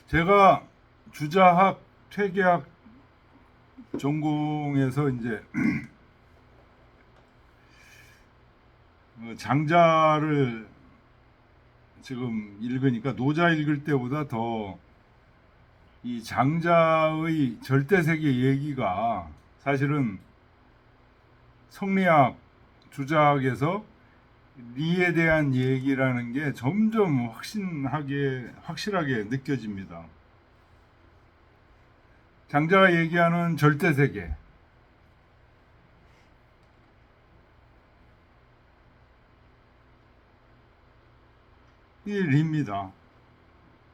제가 주자학, 퇴계학 전공에서 이제 장자를 지금 읽으니까 노자 읽을 때보다 더 이 장자의 절대세계 얘기가 사실은 성리학, 주자학에서 리에 대한 얘기라는 게 점점 확실하게 느껴집니다. 장자가 얘기하는 절대세계, 이 리입니다.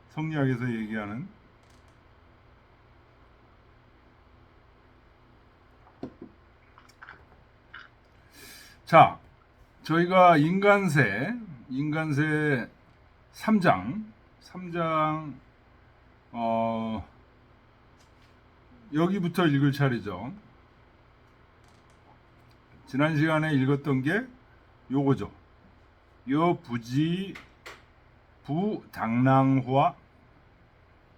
성리학에서 얘기하는. 자, 저희가 인간세 3장 여기부터 읽을 차례죠. 지난 시간에 읽었던 게 요거죠. 요 부지 부당랑화,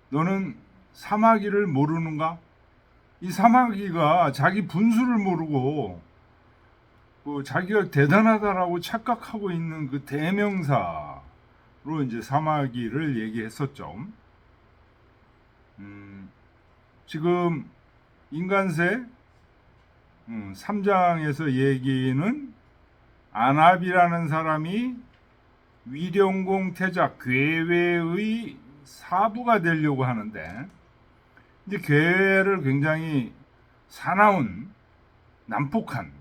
너는 사마귀를 모르는가? 이 사마귀가 자기 분수를 모르고 자기가 대단하다라고 착각하고 있는 그 대명사로 이제 사마귀를 얘기했었죠. 지금 인간세 3장에서 얘기는 안압이라는 사람이 위령공 태자 괴회의 사부가 되려고 하는데, 이제 괴회를 굉장히 사나운 난폭한,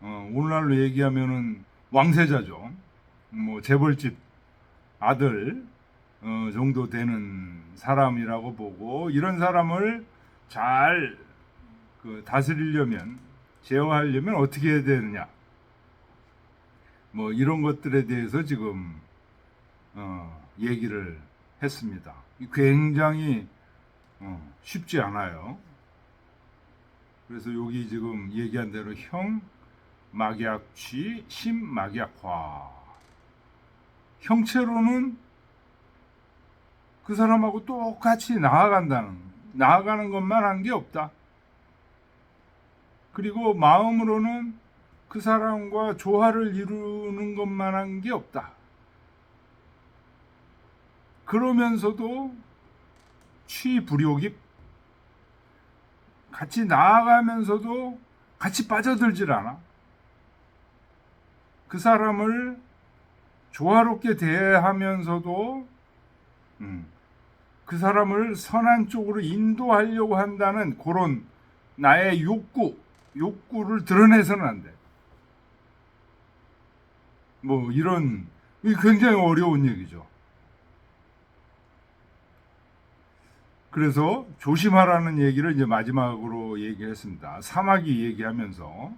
오늘날로 얘기하면은 왕세자죠. 뭐 재벌집 아들 정도 되는 사람이라고 보고, 이런 사람을 잘 다스리려면, 제어하려면 어떻게 해야 되느냐, 뭐 이런 것들에 대해서 지금 얘기를 했습니다. 굉장히 쉽지 않아요. 그래서 여기 지금 얘기한 대로 형 막약취, 심막약화. 형체로는 그 사람하고 똑같이 나아가는 것만 한 게 없다. 그리고 마음으로는 그 사람과 조화를 이루는 것만 한 게 없다. 그러면서도 취불욕입, 같이 나아가면서도 같이 빠져들질 않아. 그 사람을 조화롭게 대하면서도 그 사람을 선한 쪽으로 인도하려고 한다는 그런 나의 욕구를 드러내서는 안 돼. 뭐 이런, 굉장히 어려운 얘기죠. 그래서 조심하라는 얘기를 이제 마지막으로 얘기했습니다. 사마귀 얘기하면서,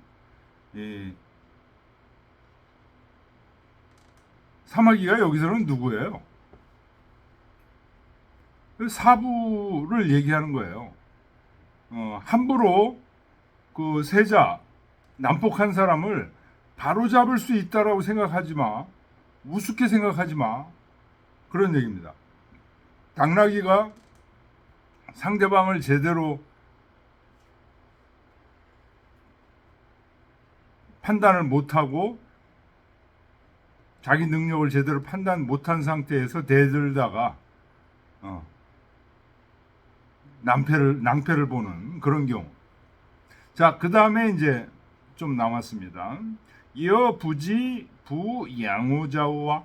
사마귀가 여기서는 누구예요? 사부를 얘기하는 거예요. 함부로 그 세자, 난폭한 사람을 바로 잡을 수 있다라고 생각하지 마. 우습게 생각하지 마. 그런 얘기입니다. 당나귀가 상대방을 제대로 판단을 못하고 자기 능력을 제대로 판단 못한 상태에서 대들다가 낭패를 보는 그런 경우. 자, 그 다음에 이제 좀 남았습니다. 이어 부지 부양우자우와,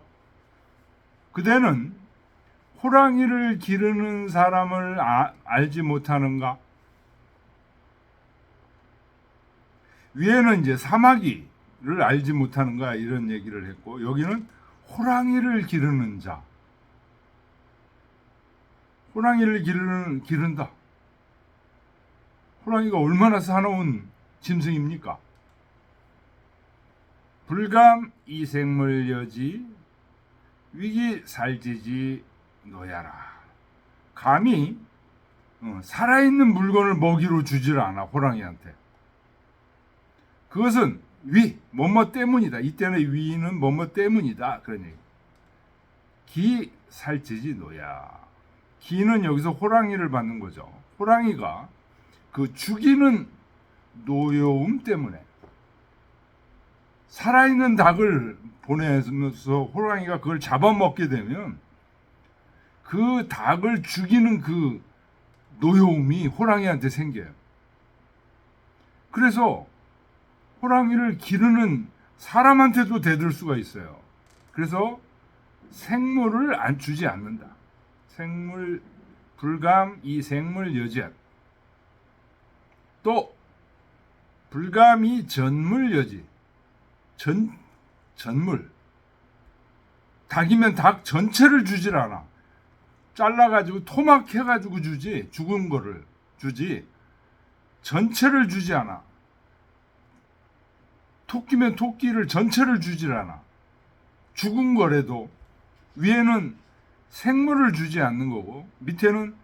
그대는 호랑이를 기르는 사람을 알지 못하는가? 위에는 이제 사마귀를 알지 못하는가 이런 얘기를 했고, 여기는 호랑이를 기르는 자, 호랑이를 기른다. 호랑이가 얼마나 사나운 짐승입니까? 불감 이생물여지 위기 살지지 너야라. 감히 살아있는 물건을 먹이로 주질 않아, 호랑이한테. 그것은 뭐뭐 때문이다. 이때는 뭐뭐 때문이다. 그런 얘기. 기 살찌지 너야. 기는 여기서 호랑이를 받는 거죠. 호랑이가 그 죽이는 노여움 때문에 살아있는 닭을 보내면서 호랑이가 그걸 잡아먹게 되면 그 닭을 죽이는 그 노여움이 호랑이한테 생겨요. 그래서 호랑이를 기르는 사람한테도 대들 수가 있어요. 그래서 생물을 안 주지 않는다. 생물 불감 이 생물 여지한. 또 불감이 전물 여지. 전물. 닭이면 닭 전체를 주질 않아. 잘라가지고 토막해가지고 주지. 죽은 거를 주지. 전체를 주지 않아. 토끼면 토끼를 전체를 주질 않아. 죽은 거라도 위에는 생물을 주지 않는 거고 밑에는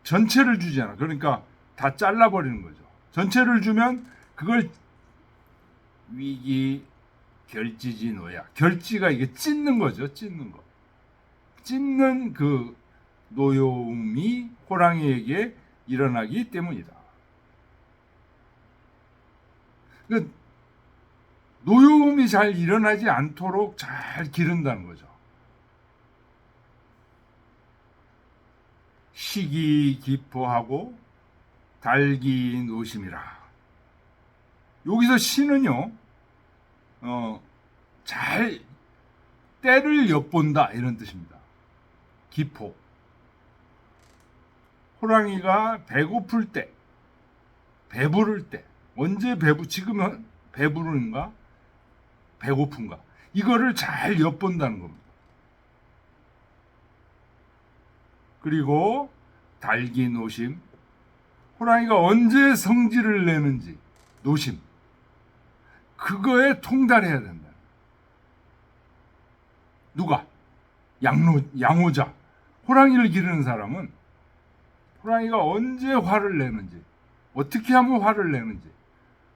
전체를 주지 않아. 그러니까 다 잘라버리는 거죠. 전체를 주면 그걸 위기 결지지 노야. 결지가 이게 찢는 거죠. 찢는 거. 찢는 그 노여움이 호랑이에게 일어나기 때문이다. 그러니까 노여움이 잘 일어나지 않도록 잘 기른다는 거죠. 시기 기포하고 달기 노심이라. 여기서 시는요, 잘 때를 엿본다 이런 뜻입니다. 기포. 호랑이가 배고플 때, 배부를 때, 언제 지금은 배부른가, 배고픈가, 이거를 잘 엿본다는 겁니다. 그리고 달기 노심. 호랑이가 언제 성질을 내는지, 노심. 그거에 통달해야 된다. 누가? 양호자. 호랑이를 기르는 사람은 호랑이가 언제 화를 내는지, 어떻게 하면 화를 내는지,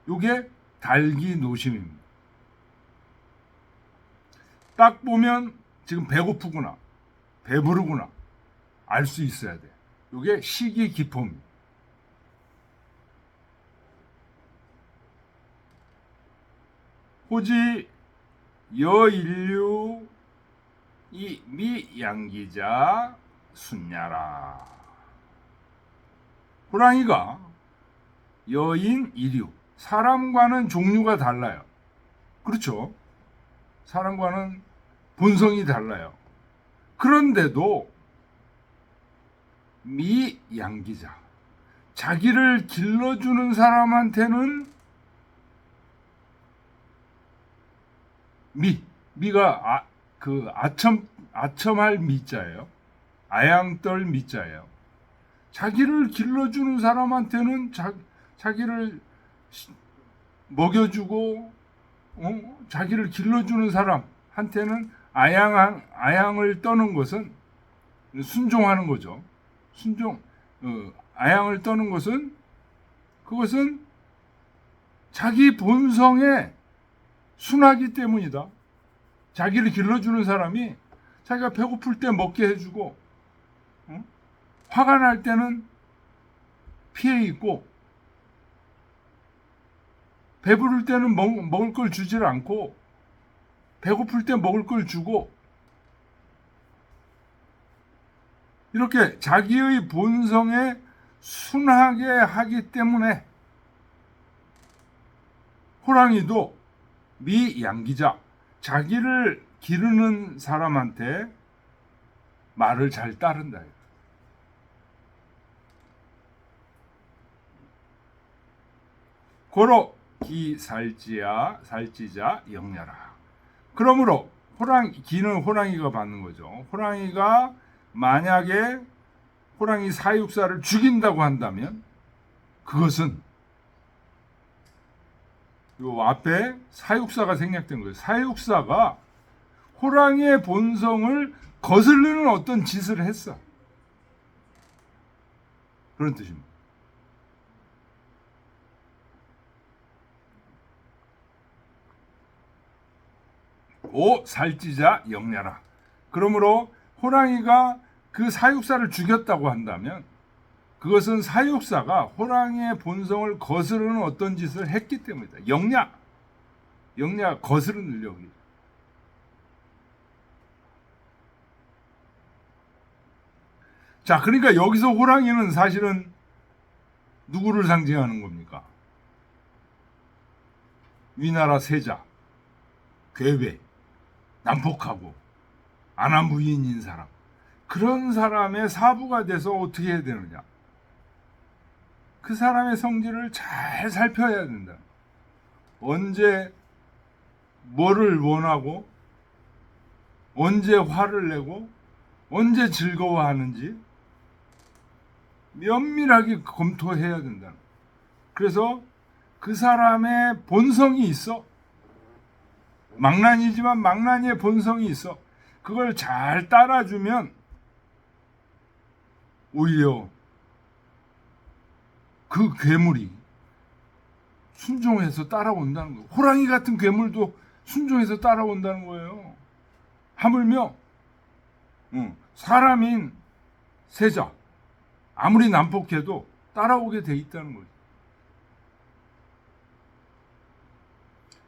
이게 달기 노심입니다. 딱 보면 지금 배고프구나, 배부르구나 알 수 있어야 돼. 이게 시기 기포입니다. 호지 여인류 이 미양기자 순야라. 호랑이가 여인 이류, 사람과는 종류가 달라요. 그렇죠? 사람과는 본성이 달라요. 그런데도 미양기자, 자기를 길러주는 사람한테는 미가 아첨할 미자예요. 아양떨 미자예요. 자기를 길러주는 사람한테는 자기를 먹여주고, 자기를 길러주는 사람한테는 아양을 떠는 것은 순종하는 거죠. 아양을 떠는 것은 그것은 자기 본성에 순하기 때문이다. 자기를 길러주는 사람이 자기가 배고플 때 먹게 해주고, 화가 날 때는 피해 있고, 배부를 때는 먹을 걸 주질 않고, 배고플 때 먹을 걸 주고, 이렇게 자기의 본성에 순하게 하기 때문에 호랑이도 미양기자, 자기를 기르는 사람한테 말을 잘 따른다. 고로 살찌자 영야라. 그러므로 기는 호랑이가 받는 거죠. 호랑이가 만약에 호랑이 사육사를 죽인다고 한다면 그것은 요 앞에 사육사가 생략된 거예요. 사육사가 호랑이의 본성을 거슬리는 어떤 짓을 했어. 그런 뜻입니다. 오 살찌자 영야라. 그러므로 호랑이가 그 사육사를 죽였다고 한다면 그것은 사육사가 호랑이의 본성을 거스르는 어떤 짓을 했기 때문이다. 영리가 거스르는 능력이. 자, 그러니까 여기서 호랑이는 사실은 누구를 상징하는 겁니까? 위나라 세자, 괴배, 난폭하고 안한부인인 사람. 그런 사람의 사부가 돼서 어떻게 해야 되느냐? 그 사람의 성질을 잘 살펴야 된다. 언제 뭐를 원하고, 언제 화를 내고, 언제 즐거워하는지 면밀하게 검토해야 된다. 그래서 그 사람의 본성이 있어. 망나니지만 망나니의 본성이 있어. 그걸 잘 따라주면 오히려 그 괴물이 순종해서 따라온다는 거예요. 호랑이 같은 괴물도 순종해서 따라온다는 거예요. 하물며 사람인 세자 아무리 난폭해도 따라오게 돼 있다는 거죠.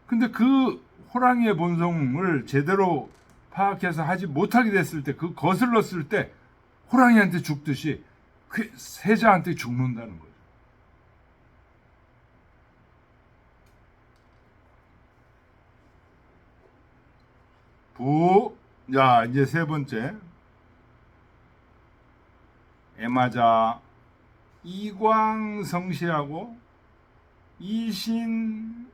근데 그 호랑이의 본성을 제대로 파악해서 하지 못하게 됐을 때, 그 거슬렀을 때 호랑이한테 죽듯이 그 세자한테 죽는다는 거죠. 자, 이제 세 번째. 애마자 이광성시하고 이신성묘라.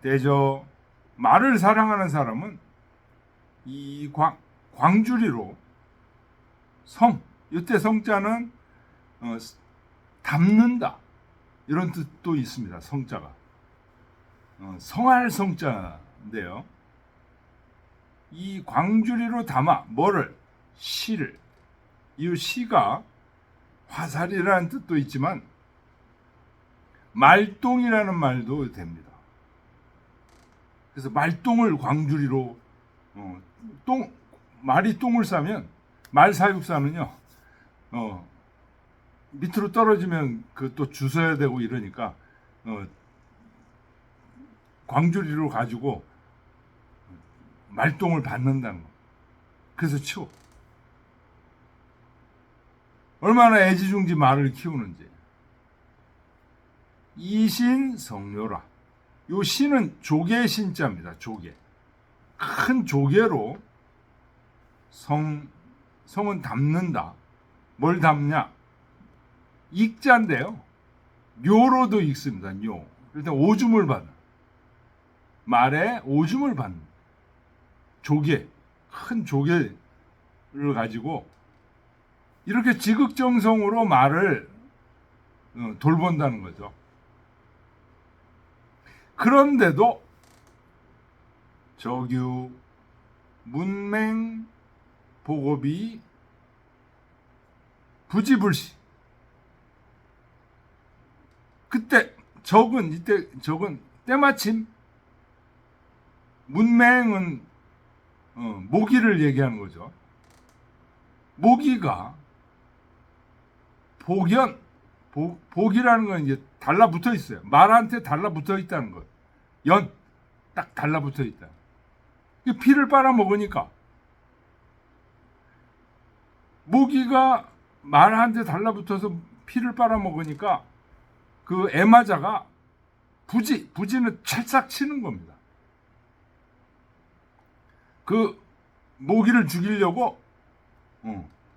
대저 말을 사랑하는 사람은 광주리로 이때 성자는 담는다 이런 뜻도 있습니다. 성자가 성할 성자인데요. 이 광주리로 담아 뭐를? 시를. 이 시가 화살이라는 뜻도 있지만 말똥이라는 말도 됩니다. 그래서 말똥을 광주리로 말이 똥을 싸면 말 사육사는요 밑으로 떨어지면 그 또 주워야 되고 이러니까 광주리로 가지고 말똥을 받는다는 거. 그래서 치워. 얼마나 애지중지 말을 키우는지. 이신성묘라. 요 신은 조개 신자입니다. 조개. 큰 조개로 성은 담는다. 뭘 담냐? 익자인데요. 묘로도 익습니다. 묘. 일단 오줌을 받는. 말에 오줌을 받는. 조개. 큰 조개를 가지고 이렇게 지극정성으로 말을 돌본다는 거죠. 그런데도 적유 문맹 보고비 부지불시. 그때 적은 때마침 문맹은 모기를 얘기하는 거죠. 모기가 복이라는 건 이제 달라붙어 있어요. 말한테 달라붙어 있다는 것. 딱 달라붙어 있다. 피를 빨아먹으니까 모기가 말한테 달라붙어서 피를 빨아먹으니까 그 애마자가 부지는 찰싹 치는 겁니다. 그 모기를 죽이려고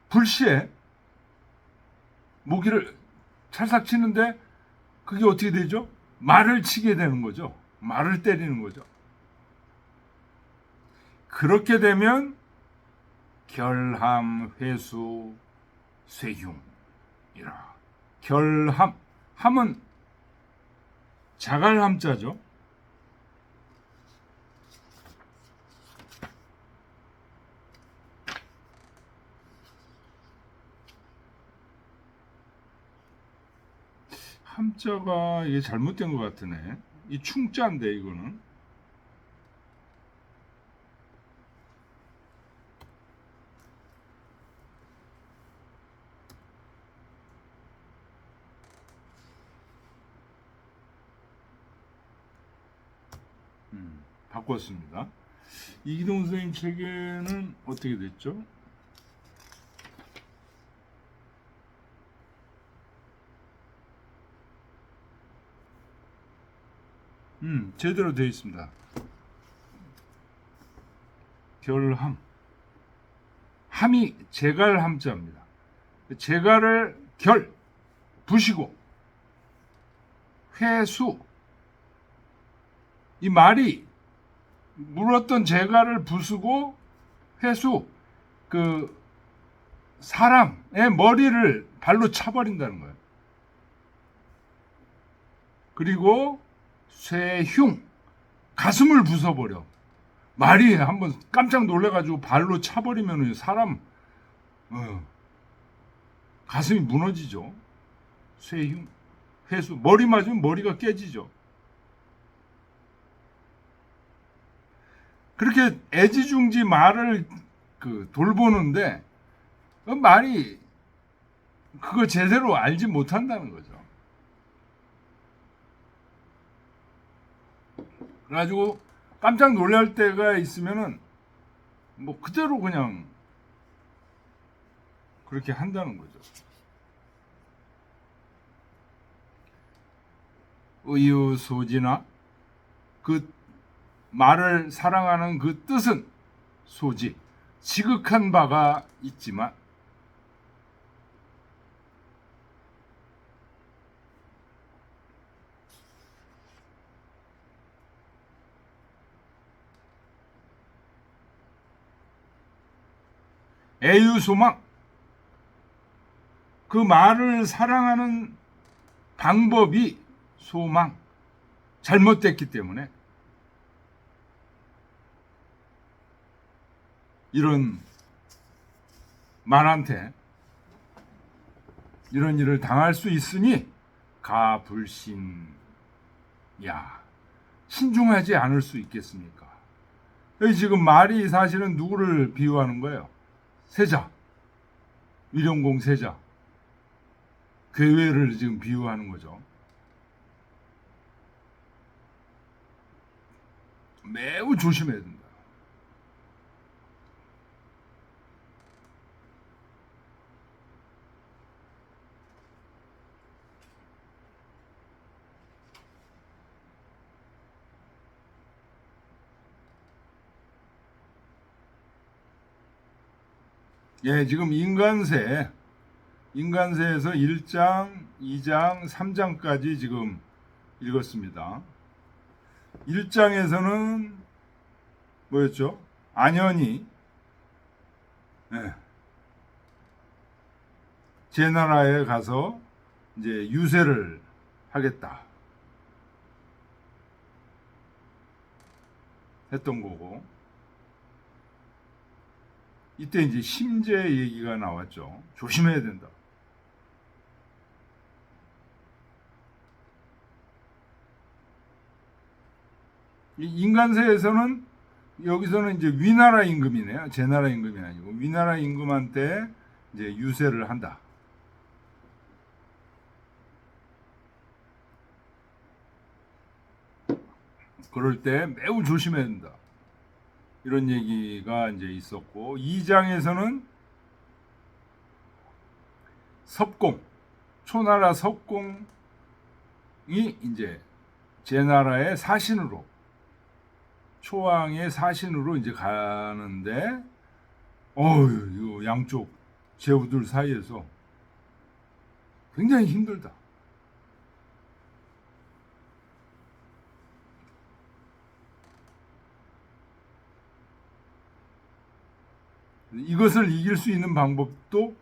불시에 모기를 찰싹 치는데 그게 어떻게 되죠? 말을 치게 되는 거죠. 말을 때리는 거죠. 그렇게 되면 결함, 회수, 쇠흉이라. 함은 자갈 함자죠. 함자가 이게 잘못된 것 같으네. 이 충자인데 이거는 바꿨습니다. 이기동 선생님 책에는 어떻게 됐죠? 제대로 되어 있습니다. 결함. 함이 제갈 함자입니다. 제갈을 결, 부시고, 회수. 이 말이 물었던 제갈을 부수고 회수, 그 사람의 머리를 발로 차버린다는 거예요. 그리고 쇠흉, 가슴을 부숴버려. 말이 한번 깜짝 놀래가지고 발로 차버리면 사람 가슴이 무너지죠. 쇠흉, 회수, 머리 맞으면 머리가 깨지죠. 그렇게 애지중지 말을 돌보는데 말이 그거 제대로 알지 못한다는 거죠. 그래가지고 깜짝 놀랄 때가 있으면은 뭐 그대로 그냥 그렇게 한다는 거죠. 의유소지나 그 말을 사랑하는 그 뜻은 소지, 지극한 바가 있지만 애유소망, 그 말을 사랑하는 방법이 소망, 잘못됐기 때문에 이런 말한테 이런 일을 당할 수 있으니 가불신, 야, 신중하지 않을 수 있겠습니까? 여기 지금 말이 사실은 누구를 비유하는 거예요? 세자, 위령공 세자, 괴회를 지금 비유하는 거죠. 매우 조심해야 된다. 예, 지금 인간세에서 1장, 2장, 3장까지 지금 읽었습니다. 1장에서는 뭐였죠? 안현이 제 나라에 가서 이제 유세를 하겠다 했던 거고, 이때 이제 심제 얘기가 나왔죠. 조심해야 된다. 이 인간세에서는 여기서는 이제 위나라 임금이네요. 제 나라 임금이 아니고 위나라 임금한테 이제 유세를 한다. 그럴 때 매우 조심해야 된다. 이런 얘기가 이제 있었고, 2장에서는 섭공, 초나라 섭공이 이제 제 나라의 사신으로, 초왕의 사신으로 이제 가는데, 이거 양쪽 제후들 사이에서 굉장히 힘들다. 이것을 이길 수 있는 방법도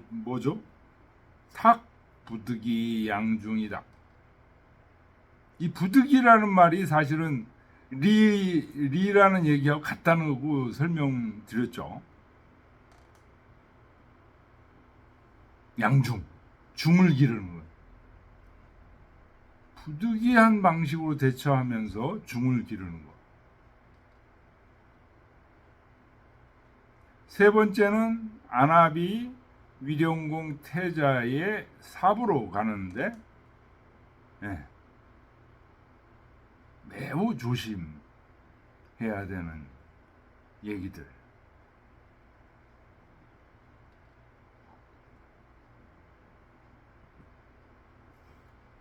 뭐죠? 탁, 부득이, 양중이다. 이 부득이라는 말이 사실은 리라는 얘기하고 같다는 거 설명드렸죠. 양중, 중을 기르는 거예요. 부득이한 방식으로 대처하면서 중을 기르는 거. 세 번째는 안압이 위령공 태자의 삽으로 가는데 매우 조심해야 되는 얘기들.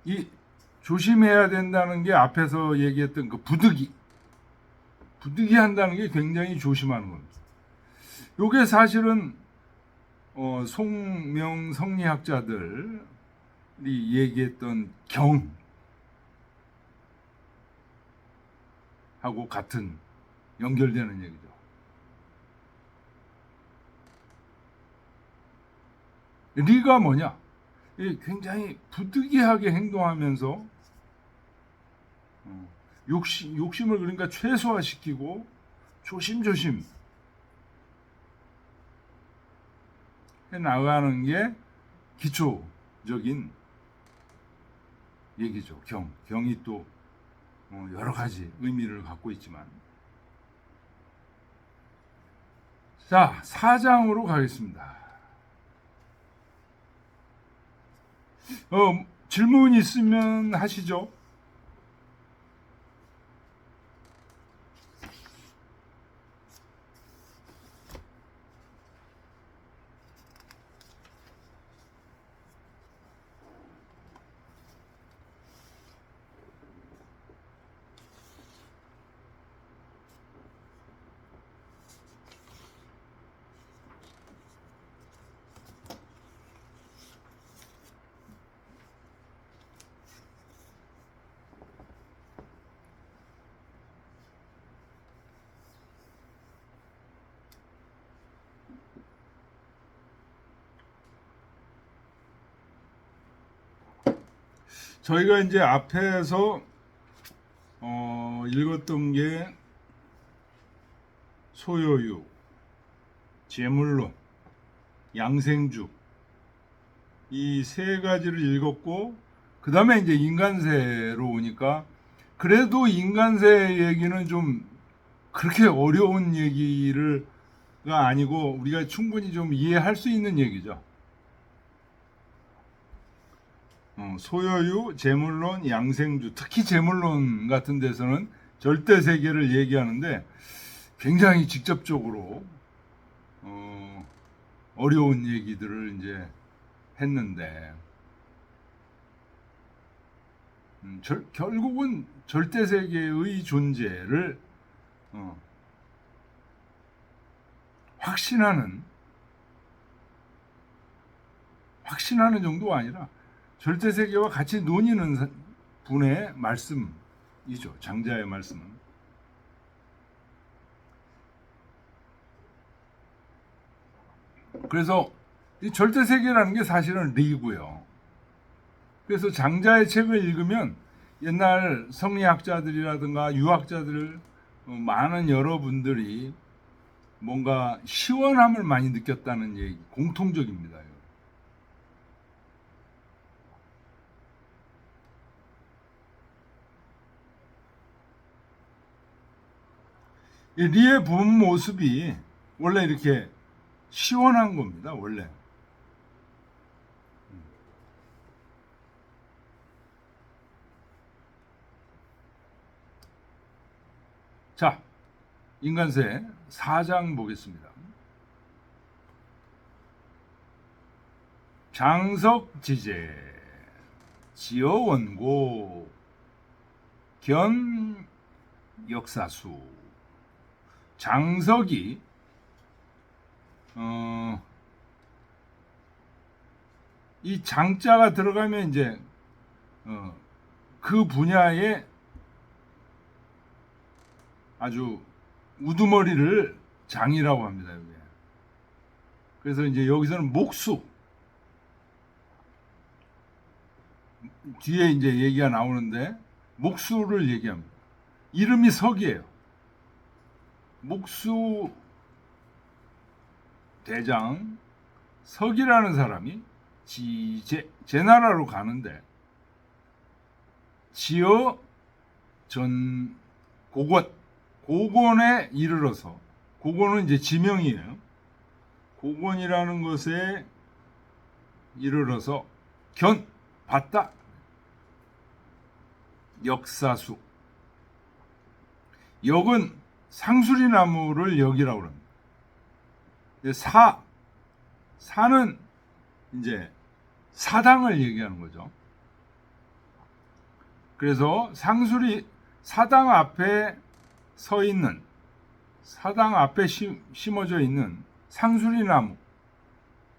이 조심해야 된다는 게 앞에서 얘기했던 그 부득이 한다는 게 굉장히 조심하는 겁니다. 요게 사실은 송명 성리학자들이 얘기했던 경하고 같은 연결되는 얘기죠. 리가 뭐냐? 굉장히 부득이하게 행동하면서 욕심을 그러니까 최소화시키고 조심조심 해 나가는 게 기초적인 얘기죠. 경이 또 여러 가지 의미를 갖고 있지만. 자, 4장으로 가겠습니다. 질문 있으면 하시죠. 저희가 이제 앞에서 읽었던 게 소요유, 재물론, 양생주 이 세 가지를 읽었고, 그 다음에 이제 인간세로 오니까 그래도 인간세 얘기는 좀 그렇게 어려운 얘기가 아니고 우리가 충분히 좀 이해할 수 있는 얘기죠. 소요유, 재물론, 양생주, 특히 재물론 같은 데서는 절대 세계를 얘기하는데 굉장히 직접적으로 어려운 얘기들을 이제 했는데 결국은 절대 세계의 존재를 확신하는 정도가 아니라 절대 세계와 같이 논의는 분의 말씀이죠. 장자의 말씀은. 그래서 이 절대 세계라는 게 사실은 리고요. 그래서 장자의 책을 읽으면 옛날 성리학자들이라든가 유학자들 많은 여러분들이 뭔가 시원함을 많이 느꼈다는 얘기 공통적입니다. 이 리의 본 모습이 원래 이렇게 시원한 겁니다. 원래. 자, 인간세 4장 보겠습니다. 장석지제, 지어원고, 견 역사수. 장석이 이 장자가 들어가면 이제 그 분야에 아주 우두머리를 장이라고 합니다. 여기. 그래서 이제 여기서는 목수 뒤에 이제 얘기가 나오는데 목수를 얘기합니다. 이름이 석이에요. 목수 대장 석이라는 사람이 제 나라로 가는데 지어 전 고건에 이르러서, 고건은 이제 지명이에요. 고건이라는 것에 이르러서 봤다. 역사수 역은 상수리 나무를 역이라고 합니다. 사는 이제 사당을 얘기하는 거죠. 그래서 사당 앞에 서 있는, 사당 앞에 심어져 있는 상수리 나무,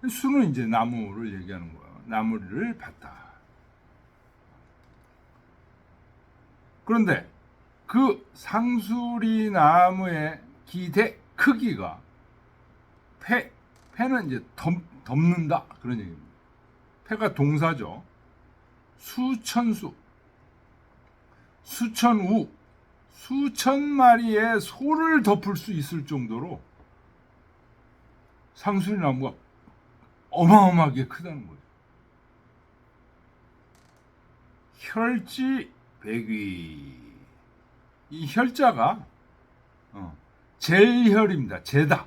수는 이제 나무를 얘기하는 거예요. 나무를 봤다. 그런데 그 상수리 나무의 기대 크기가 패는 이제 덮는다 그런 얘기입니다. 패가 동사죠. 수천수, 수천우, 수천 마리의 소를 덮을 수 있을 정도로 상수리 나무가 어마어마하게 크다는 거죠. 혈지백위, 이 혈자가 젤혈입니다. 제다.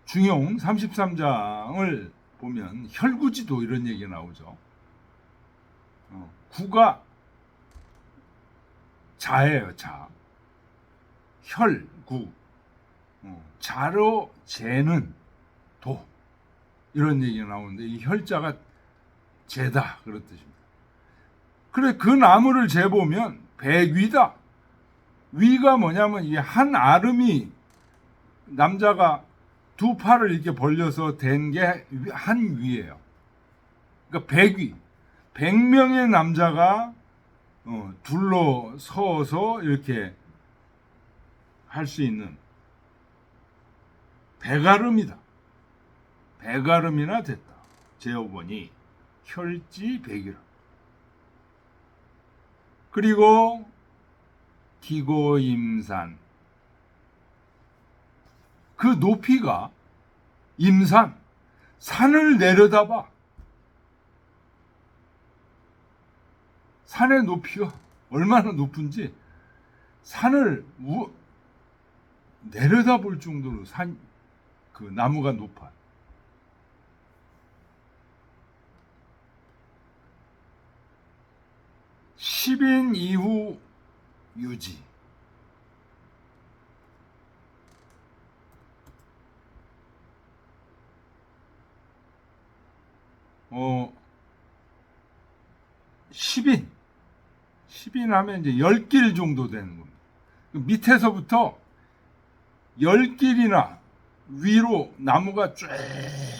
중용 33장을 보면 혈구지도 이런 얘기가 나오죠. 구가 자예요. 자. 혈구. 자로 재는 도. 이런 얘기가 나오는데 이 혈자가 재다 그런 뜻입니다. 그래 그 나무를 재보면 백위다. 위가 뭐냐면 이 한 아름이 남자가 두 팔을 이렇게 벌려서 댄 게 한 위예요. 그러니까 백위. 100명의 남자가 둘러서서 이렇게 할 수 있는 백아름이다. 백아름이나 됐다. 재어보니 혈지백이라. 그리고 기고임산. 그 높이가 임산, 산을 내려다봐. 산의 높이가 얼마나 높은지 산을 내려다볼 정도로 그 나무가 높아요. 십인 이후 유지. 십인 하면 이제 10길 정도 되는 겁니다. 밑에서부터 10길이나 위로 나무가 쭉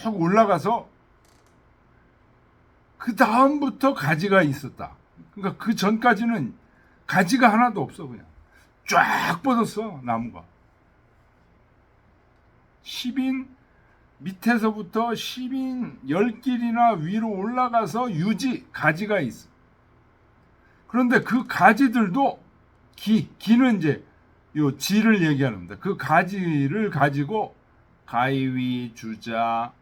올라가서 그 다음부터 가지가 있었다. 그러니까 그 전까지는 가지가 하나도 없어. 그냥 쫙 뻗었어 나무가. 10인 밑에서부터 10인 10길이나 위로 올라가서 유지 가지가 있어. 그런데 그 가지들도 기는 이제 요 지를 얘기하는 겁니다. 그 가지를 가지고 가위, 주자,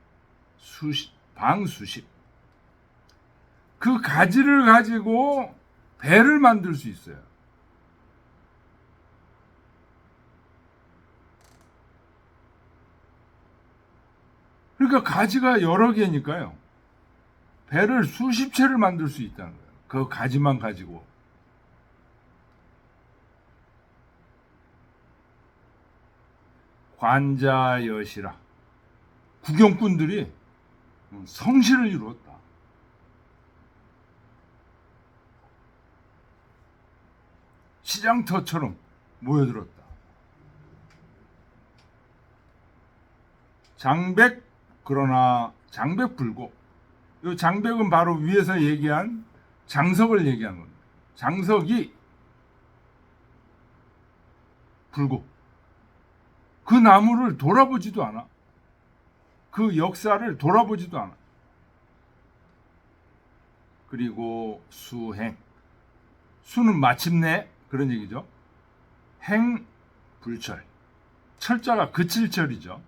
방수십. 그 가지를 가지고 배를 만들 수 있어요. 그러니까 가지가 여러 개니까요. 배를 수십 채를 만들 수 있다는 거예요. 그 가지만 가지고. 관자여시라. 구경꾼들이 성시를 이루었다. 시장터처럼 모여들었다. 장백, 그러나 장백불고. 이 장백은 바로 위에서 얘기한 장석을 얘기하는 겁니다. 장석이 불고. 그 나무를 돌아보지도 않아. 그 역사를 돌아보지도 않아. 그리고 수행. 수는 마침내 그런 얘기죠. 행, 불철. 철자가 그칠 철이죠.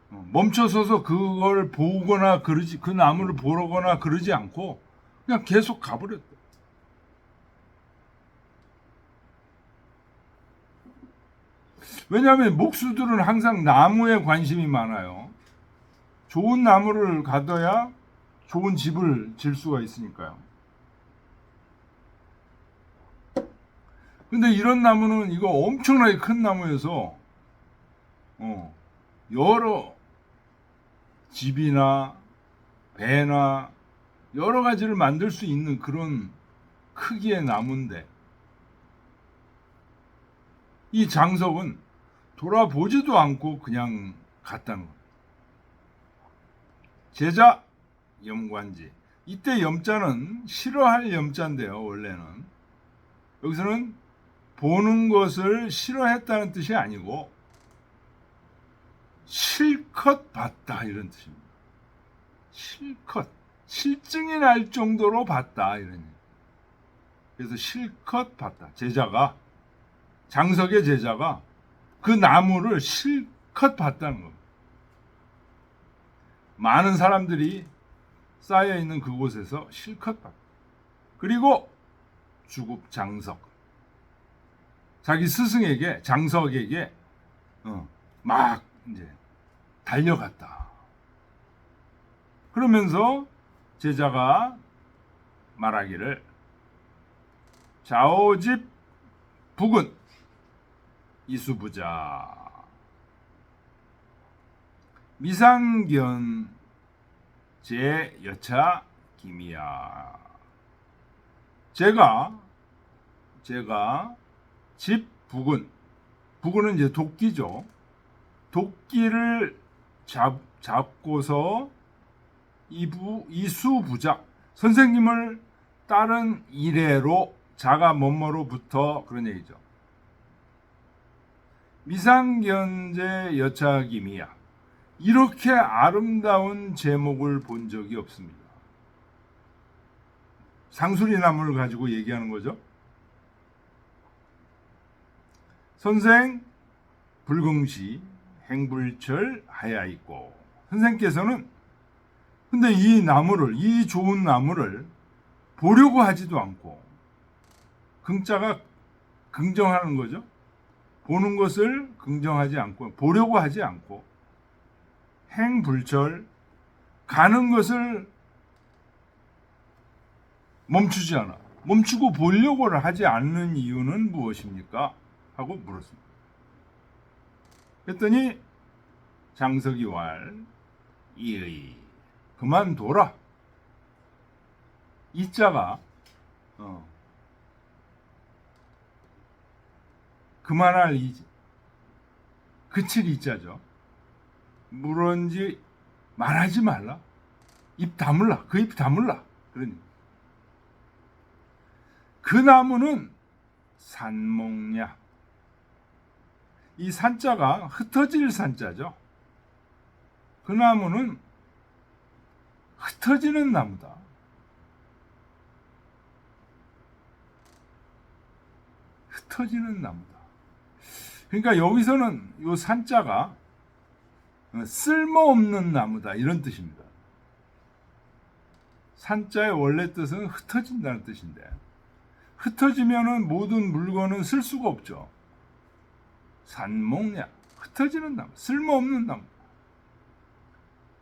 멈춰서서 그걸 보거나 그러지, 그 나무를 보거나 그러지 않고 그냥 계속 가버렸다. 왜냐하면 목수들은 항상 나무에 관심이 많아요. 좋은 나무를 가둬야 좋은 집을 질 수가 있으니까요. 근데 이런 나무는 이거 엄청나게 큰 나무여서 여러 집이나 배나 여러 가지를 만들 수 있는 그런 크기의 나무인데 이 장석은 돌아보지도 않고 그냥 갔다는 거예요. 제자 염관지. 이때 염자는 싫어할 염자인데요. 원래는 여기서는 보는 것을 싫어했다는 뜻이 아니고 실컷 봤다 이런 뜻입니다. 실컷 실증이 날 정도로 봤다 이런 얘기. 그래서 실컷 봤다. 제자가 장석의 제자가 그 나무를 실컷 봤다는 겁니다. 많은 사람들이 쌓여 있는 그곳에서 실컷 봤다. 그리고 주급 장석. 자기 스승에게 장석에게 막 이제 달려갔다. 그러면서 제자가 말하기를 좌오집 북은 이수부자 미상견 제여차 김이야. 제가 집 북은 이제 도끼죠. 도끼를 잡고서 이수부자 선생님을 따른 이래로 자가 뭐뭐로부터 그런 얘기죠. 미상견제 여차김이야. 이렇게 아름다운 제목을 본 적이 없습니다. 상수리나무를 가지고 얘기하는 거죠. 선생 불긍시 행불철 하야 있고 선생께서는 근데 이 좋은 나무를 보려고 하지도 않고 긍자가 긍정하는 거죠. 보는 것을 긍정하지 않고 보려고 하지 않고 행불철 가는 것을 멈추지 않아. 멈추고 보려고를 하지 않는 이유는 무엇입니까? 하고 물었습니다. 그랬더니 장석이 왈 이의 그만둬라. 이자가 그만할 이지 그칠 이자죠. 물은지 말하지 말라. 입 다물라. 그 입 다물라. 그러니 그 나무는 산목냐. 이 산자가 흩어질 산자죠. 그 나무는 흩어지는 나무다. 흩어지는 나무다. 그러니까 여기서는 이 산자가 쓸모없는 나무다 이런 뜻입니다. 산자의 원래 뜻은 흩어진다는 뜻인데 흩어지면은 모든 물건은 쓸 수가 없죠. 산목냐 흩어지는 나무, 쓸모없는 나무.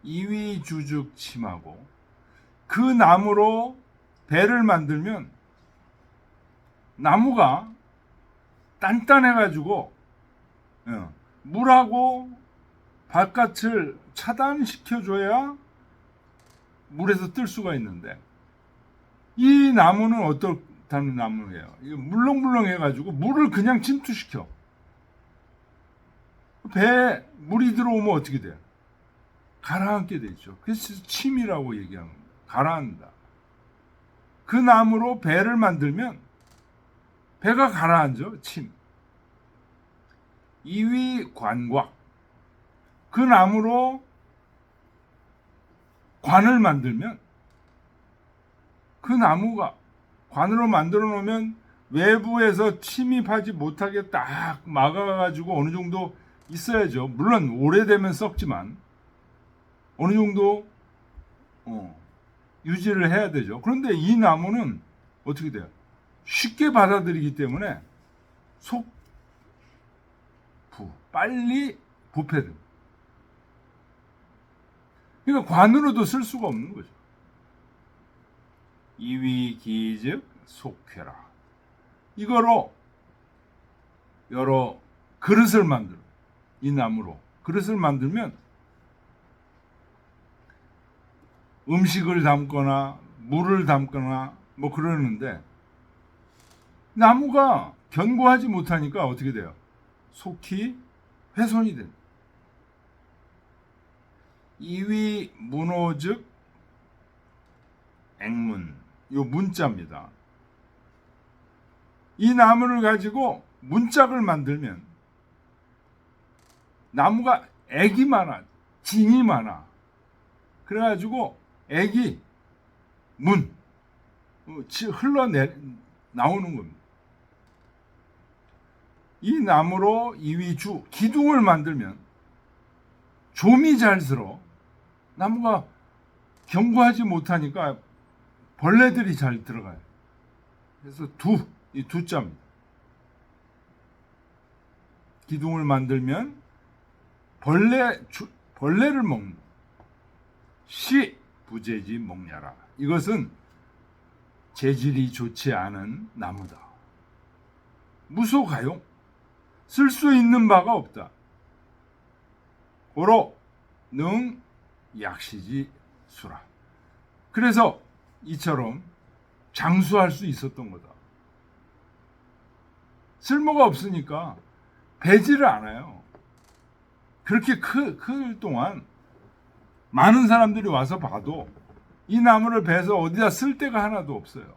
이위주죽 침하고 그 나무로 배를 만들면 나무가 단단해가지고 물하고 바깥을 차단시켜줘야 물에서 뜰 수가 있는데 이 나무는 어떻다는 나무예요? 이거 물렁물렁해가지고 물을 그냥 침투시켜. 배에 물이 들어오면 어떻게 돼요? 가라앉게 되죠. 그래서 침이라고 얘기하는 겁니다. 가라앉다. 그 나무로 배를 만들면 배가 가라앉죠. 침. 이위 관곽. 그 나무로 관을 만들면 그 나무가 관으로 만들어 놓으면 외부에서 침입하지 못하게 딱 막아가지고 어느 정도 있어야죠. 물론 오래되면 썩지만 어느 정도 유지를 해야 되죠. 그런데 이 나무는 어떻게 돼요? 쉽게 받아들이기 때문에 빨리 부패됩니다. 그러니까 관으로도 쓸 수가 없는 거죠. 이위기즉 속회라. 이거로 여러 그릇을 만들어. 이 나무로 그릇을 만들면 음식을 담거나 물을 담거나 뭐 그러는데, 나무가 견고하지 못하니까 어떻게 돼요? 속히 훼손이 됩니다. 이위 문호즉 액문, 요 문자입니다. 이 나무를 가지고 문짝을 만들면 나무가 액이 많아, 진이 많아. 그래가지고 액이 흘러내 나오는 겁니다. 이 나무로 이위주 기둥을 만들면 좀이 잘 들어. 나무가 견고하지 못하니까 벌레들이 잘 들어가요. 그래서 이 두자입니다. 기둥을 만들면 벌레를 먹는 시 부재지 먹냐라. 이것은 재질이 좋지 않은 나무다. 무소가용, 쓸 수 있는 바가 없다. 고로 능 약시지 수라. 그래서 이처럼 장수할 수 있었던 거다. 쓸모가 없으니까 베지를 않아요. 그렇게 클 동안 많은 사람들이 와서 봐도 이 나무를 베서 어디다 쓸 데가 하나도 없어요.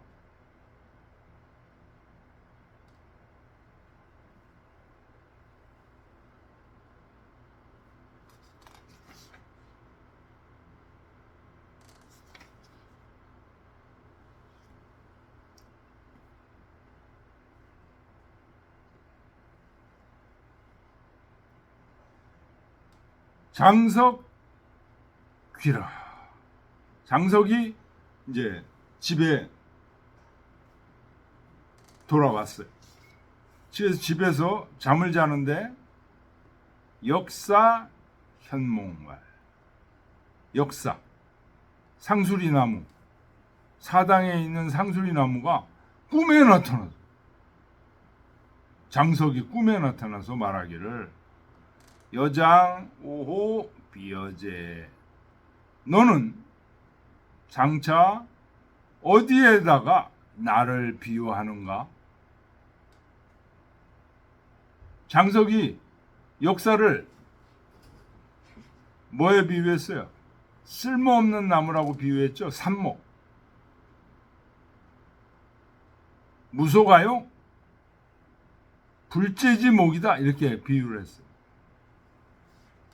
장석 귀라. 장석이 이제 집에 돌아왔어요. 집에서 잠을 자는데 역사 현몽말. 역사, 상수리나무, 사당에 있는 상수리나무가 꿈에 나타나서, 장석이 꿈에 나타나서 말하기를 여장 오호 비여제, 너는 장차 어디에다가 나를 비유하는가? 장석이 역사를 뭐에 비유했어요? 쓸모없는 나무라고 비유했죠. 삽목. 무소가요? 불재지목이다. 이렇게 비유를 했어요.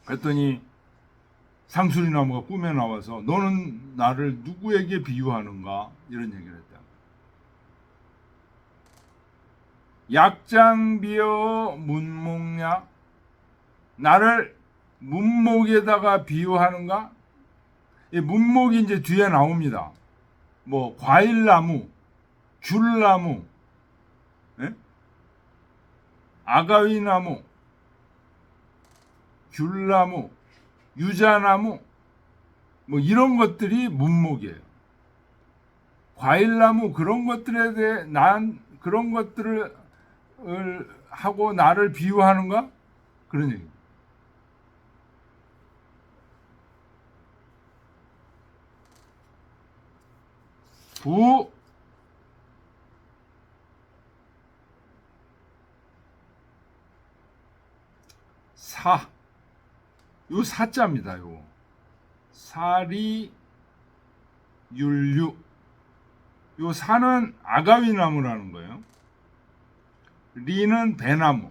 그랬더니 상수리나무가 꿈에 나와서 너는 나를 누구에게 비유하는가? 이런 얘기를 했다. 약장비어 문목냐? 나를 문목에다가 비유하는가? 이 문목이 이제 뒤에 나옵니다. 뭐 과일나무, 귤나무, 예? 아가위나무, 귤나무, 유자나무, 뭐 이런 것들이 문목이에요. 과일나무 그런 것들에 대해 난 그런 것들을 하고 나를 비유하는가? 그런 얘기. 부 사, 요 사자입니다. 요 사리 율류, 요 사는 아가위나무라는 거예요. 리는 배나무,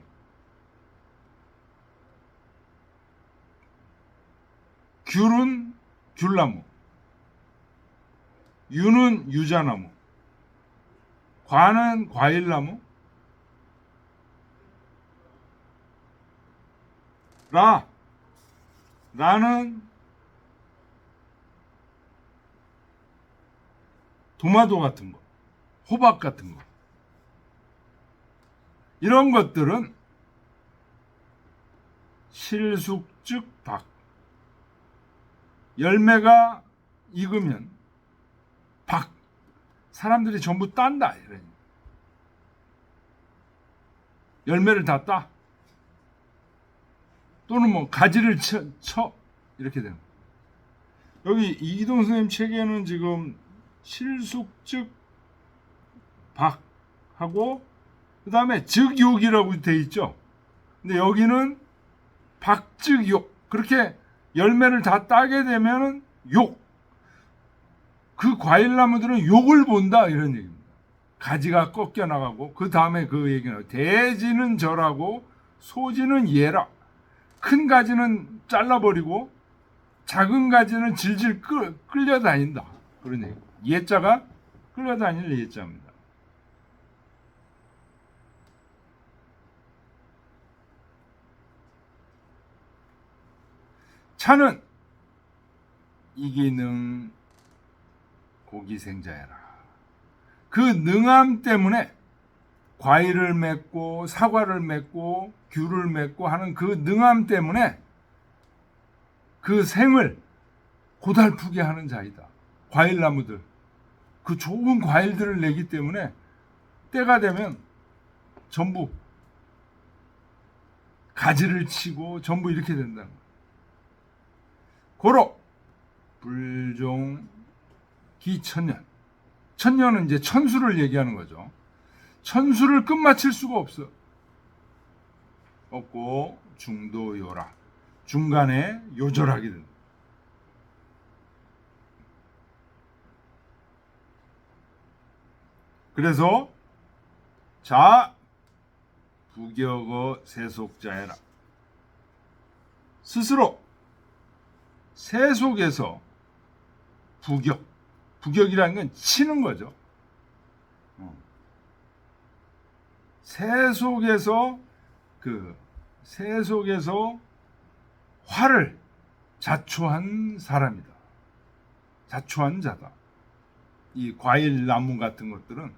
귤은 귤나무, 유는 유자나무, 과는 과일나무, 라는 도마도 같은 거, 호박 같은 거. 이런 것들은 실숙즉 박. 열매가 익으면 박. 사람들이 전부 딴다. 이러니. 열매를 다 따. 또는 뭐 가지를 쳐 이렇게 되는 거예요. 여기 이기동 선생님 책에는 지금 실숙즉 박하고 그 다음에 즉욕이라고 돼 있죠. 근데 여기는 박즉욕. 그렇게 열매를 다 따게 되면은 욕. 그 과일나무들은 욕을 본다 이런 얘기입니다. 가지가 꺾여 나가고 그 다음에 그 얘기는 대지는 절하고 소지는 예라. 큰 가지는 잘라버리고 작은 가지는 질질 끌려다닌다. 그런 얘기. 예자가 끌려다닐 예자입니다. 차는 이기능 고기생자야라. 그 능함 때문에 과일을 맺고 사과를 맺고 귤을 맺고 하는 그 능함 때문에 그 생을 고달프게 하는 자이다. 과일나무들 그 좋은 과일들을 내기 때문에 때가 되면 전부 가지를 치고 전부 이렇게 된다는 거예요. 고로 불종 기천년. 천년은 이제 천수를 얘기하는 거죠. 천수를 끝마칠 수가 없고 중도요라. 중간에 요절하게 된다. 그래서 자 부격어 세속자해라. 스스로 세속에서 부격이라는 건 치는 거죠. 세속에서 화를 자초한 사람이다. 자초한 자다. 이 과일 나무 같은 것들은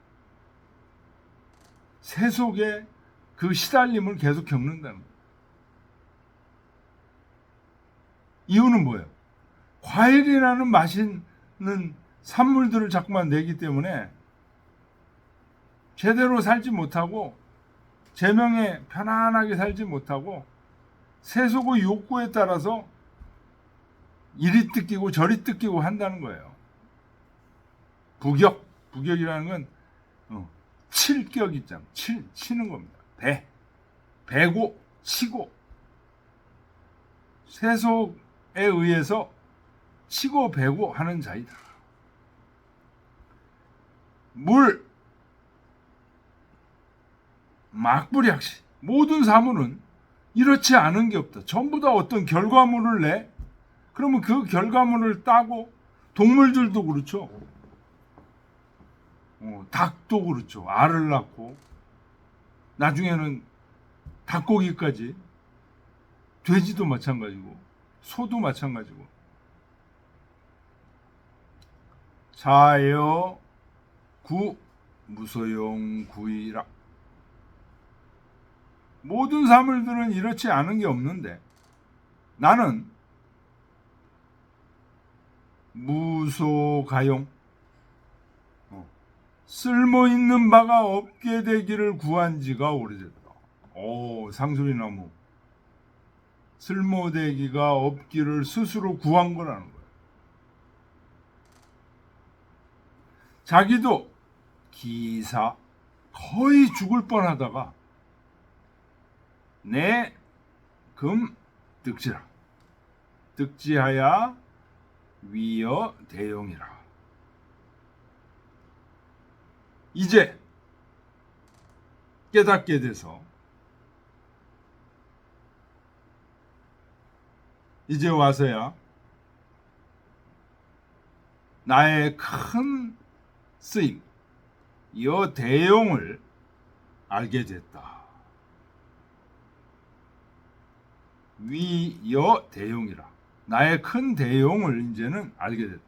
세속의 그 시달림을 계속 겪는다는 거예요. 이유는 뭐예요? 과일이라는 맛있는 산물들을 자꾸만 내기 때문에 제대로 살지 못하고 제명에 편안하게 살지 못하고 세속의 욕구에 따라서 이리 뜯기고 저리 뜯기고 한다는 거예요. 부격이라는 건 칠격 있잖아. 치는 겁니다. 배고 치고 세속에 의해서 치고 배고 하는 자이다. 물 막부리학시. 모든 사물은 이렇지 않은 게 없다. 전부 다 어떤 결과물을 내. 그러면 그 결과물을 따고 동물들도 그렇죠. 닭도 그렇죠. 알을 낳고 나중에는 닭고기까지. 돼지도 마찬가지고 소도 마찬가지고. 자여 구 무소용 구이라. 모든 사물들은 이렇지 않은 게 없는데 나는 무소가용 쓸모있는 바가 없게 되기를 구한 지가 오래됐다. 상수리나무 쓸모되기가 없기를 스스로 구한 거라는 거예요. 자기도 기사 거의 죽을 뻔하다가 내 금 득지라. 득지하야 위여 대용이라. 이제 깨닫게 돼서 이제 와서야 나의 큰 쓰임, 여 대용을 알게 됐다. 위여 대용이라. 나의 큰 대용을 이제는 알게 됐다.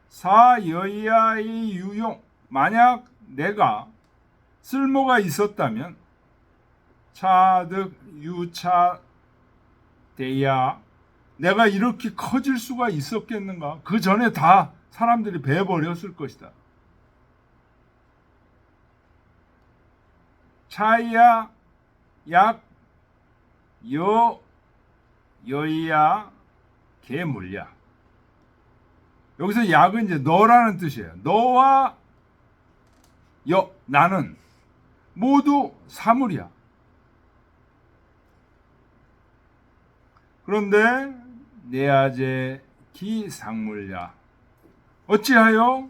사여야의 유용. 만약 내가 쓸모가 있었다면 차득 유차 대야 내가 이렇게 커질 수가 있었겠는가? 그 전에 다 사람들이 베버렸을 것이다. 차야, 약, 여, 여야, 개물야. 여기서 약은 이제 너라는 뜻이에요. 너와 나는 모두 사물이야. 그런데 내아제 기상물야. 어찌하여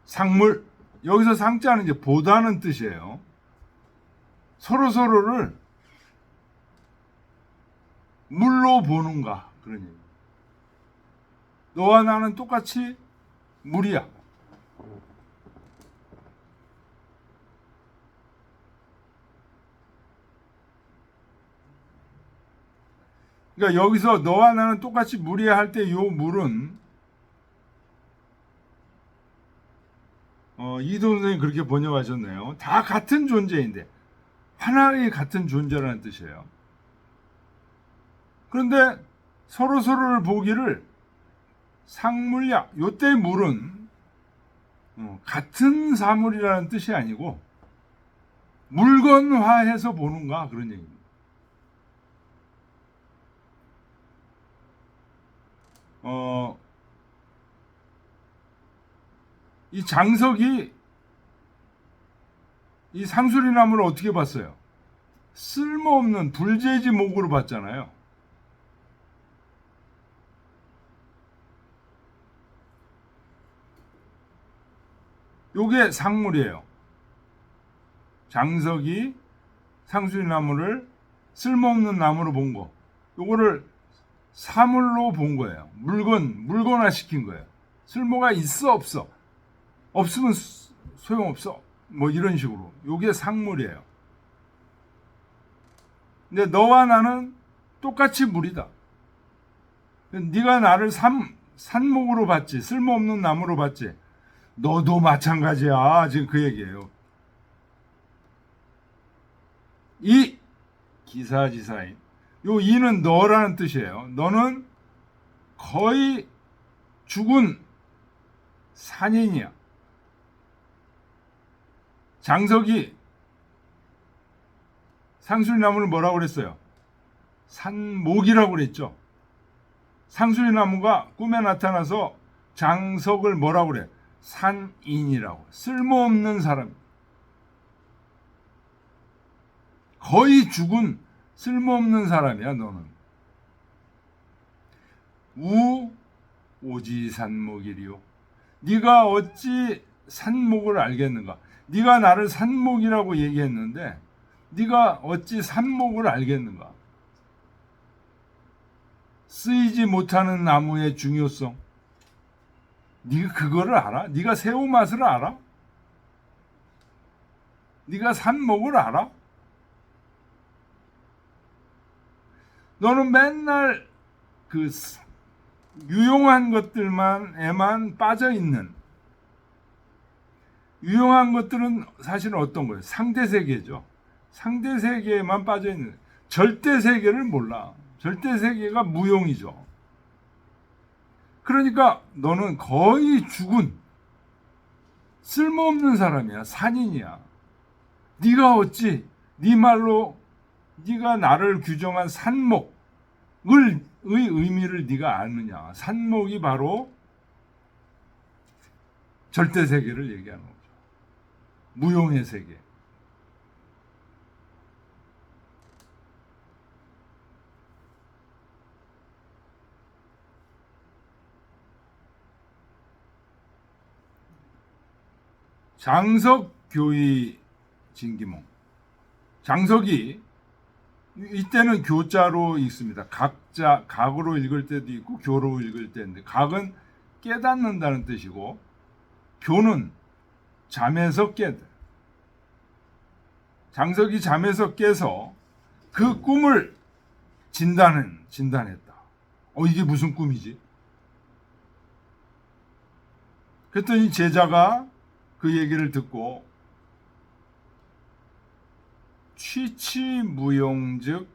상물, 여기서 상자는 이제 보다는 뜻이에요. 서로를 물로 보는가, 그런 얘기. 너와 나는 똑같이 물이야. 그러니까 여기서 너와 나는 똑같이 물이야 할 때 요 물은 이도 선생님이 그렇게 번역하셨네요. 다 같은 존재인데 하나의 같은 존재라는 뜻이에요. 그런데 서로를 보기를 상물야, 요때 물은 같은 사물이라는 뜻이 아니고 물건화해서 보는가, 그런 얘기입니다. 이 장석이 이 상수리나무를 어떻게 봤어요? 쓸모없는 불재지 목으로 봤잖아요. 요게 상물이에요. 장석이 상수리나무를 쓸모없는 나무로 본 거, 요거를 사물로 본 거예요. 물건화 시킨 거예요. 쓸모가 있어 없어, 없으면 소용없어, 뭐 이런 식으로. 요게 상물이에요. 근데 너와 나는 똑같이 물이다. 네가 나를 산목으로 봤지, 쓸모없는 나무로 봤지, 너도 마찬가지야. 지금 그 얘기예요. 이 기사지사인, 요 이는 너라는 뜻이에요. 너는 거의 죽은 산인이야. 장석이 상수리나무를 뭐라고 그랬어요? 산목이라고 그랬죠. 상수리나무가 꿈에 나타나서 장석을 뭐라고 그래? 산인이라고. 쓸모없는 사람. 거의 죽은 쓸모없는 사람이야, 너는. 오지 산목이리요. 네가 어찌 산목을 알겠는가? 네가 나를 산목이라고 얘기했는데 네가 어찌 산목을 알겠는가? 쓰이지 못하는 나무의 중요성. 네가 그거를 알아? 네가 새우 맛을 알아? 네가 산목을 알아? 너는 맨날 그 유용한 것들만에만 빠져 있는, 유용한 것들은 사실은 어떤 거예요? 상대 세계죠. 상대 세계에만 빠져 있는, 절대 세계를 몰라. 절대 세계가 무용이죠. 그러니까 너는 거의 죽은 쓸모없는 사람이야. 산인이야. 네가 어찌 네 말로 네가 나를 규정한 산목의 의미를 네가 아느냐. 산목이 바로 절대 세계를 얘기하는 거죠. 무용의 세계. 장석교의 진기몽. 장석이 이때는 교자로 읽습니다. 각으로 읽을 때도 있고 교로 읽을 때인데, 각은 깨닫는다는 뜻이고 교는 잠에서 깨다. 장석이 잠에서 깨서 그 꿈을 진단했다. 이게 무슨 꿈이지? 그랬더니 제자가 그 얘기를 듣고 취치무용즉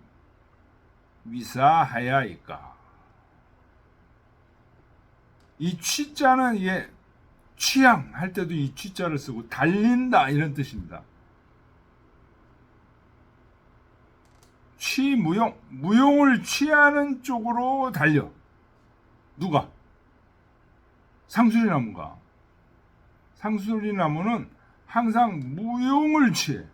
위사하야이까. 이 취자는 이게 취향 할 때도 이 취자를 쓰고 달린다 이런 뜻입니다. 취무용, 무용을 취하는 쪽으로 달려. 누가? 상수리나무가. 상수리나무는 항상 무용을 취해.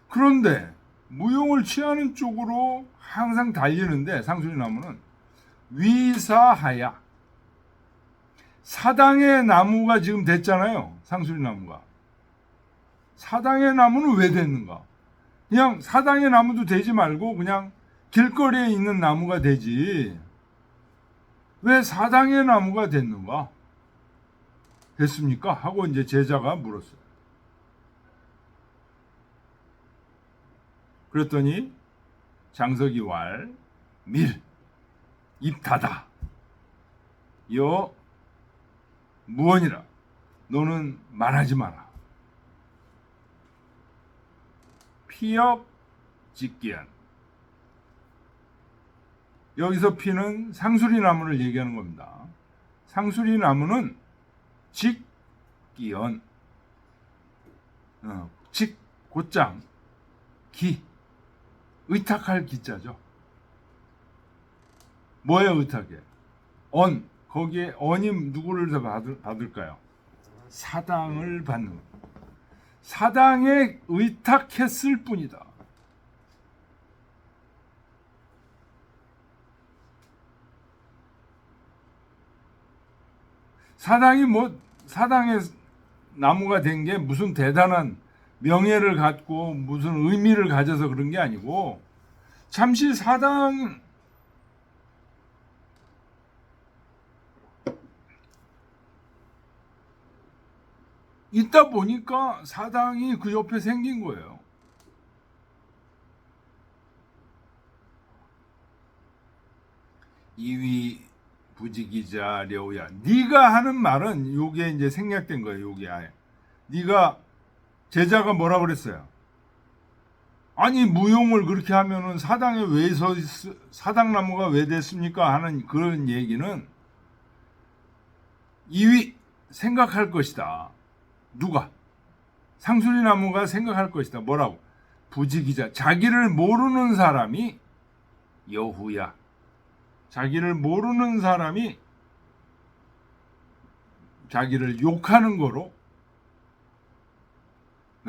그런데 무용을 취하는 쪽으로 항상 달리는데 상수리나무는 위사하야. 사당의 나무가 지금 됐잖아요. 상수리나무가. 사당의 나무는 왜 됐는가? 그냥 사당의 나무도 되지 말고 그냥 길거리에 있는 나무가 되지. 왜 사당의 나무가 됐는가? 됐습니까? 하고 이제 제자가 물었어요. 그랬더니 장석이 왈, 밀, 입 닫아. 여 무언이라. 너는 말하지 마라. 피역 직기한. 여기서 피는 상수리나무를 얘기하는 겁니다. 상수리나무는 직기연. 직 곧장 기 의탁할 기자죠. 뭐에 의탁해? 언. 거기에 언이 누구를 받을까요? 사당을 받는 겁니다. 사당에 의탁했을 뿐이다. 사당의 나무가 된 게 무슨 대단한 명예를 갖고 무슨 의미를 가져서 그런 게 아니고 잠시 사당 있다 보니까 사당이 그 옆에 생긴 거예요. 이위 부지기자 려우야. 네가 하는 말은 요게 이제 생략된 거예요. 요게 아예. 네가 제자가 뭐라 그랬어요? 아니 무용을 그렇게 하면은 사당에 왜 사당나무가 왜 됐습니까? 하는 그런 얘기는 이위 생각할 것이다. 누가? 상수리나무가 생각할 것이다. 뭐라고? 부지기자. 자기를 모르는 사람이 여후야. 자기를 모르는 사람이 자기를 욕하는 거로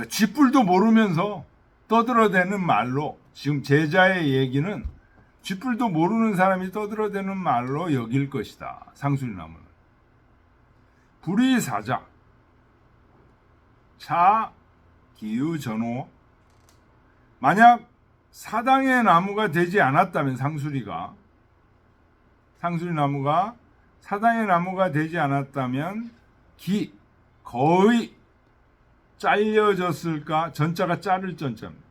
쥐뿔도 모르면서 떠들어대는 말로 지금 제자의 얘기는 쥐뿔도 모르는 사람이 떠들어대는 말로 여길 것이다. 상수리나무는. 불의사자. 자 기유전호. 만약 사당의 나무가 되지 않았다면 상수리나무가 사당의 나무가 되지 않았다면 기 거의 잘려졌을까? 전자가 자를 전자입니다.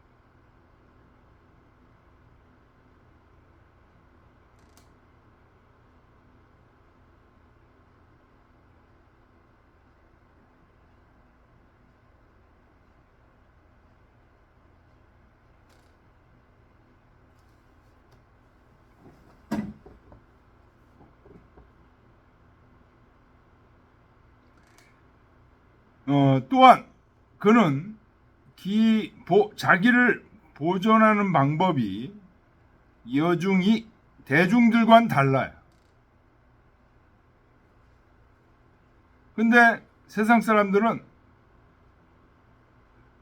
또한 그는 자기를 보존하는 방법이 여중이 대중들과는 달라요. 근데 세상 사람들은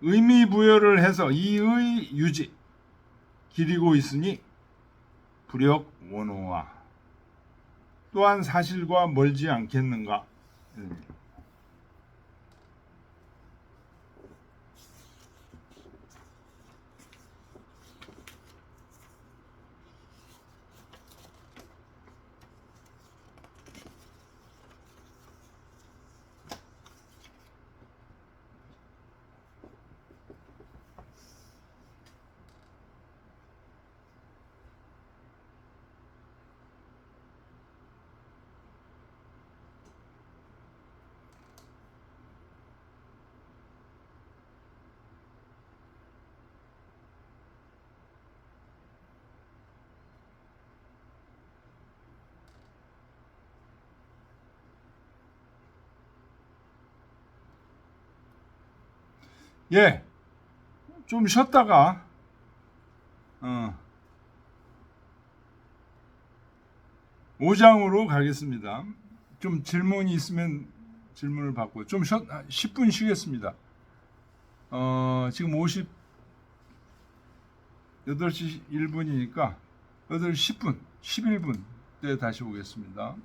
의미 부여를 해서 이의 유지 기리고 있으니 불역 원호와 또한 사실과 멀지 않겠는가? 예, 좀 쉬었다가 5장으로 가겠습니다. 좀 질문이 있으면 질문을 받고 좀 10분 쉬겠습니다. 지금 8시 1분이니까 8시 10분, 11분 때 다시 오겠습니다.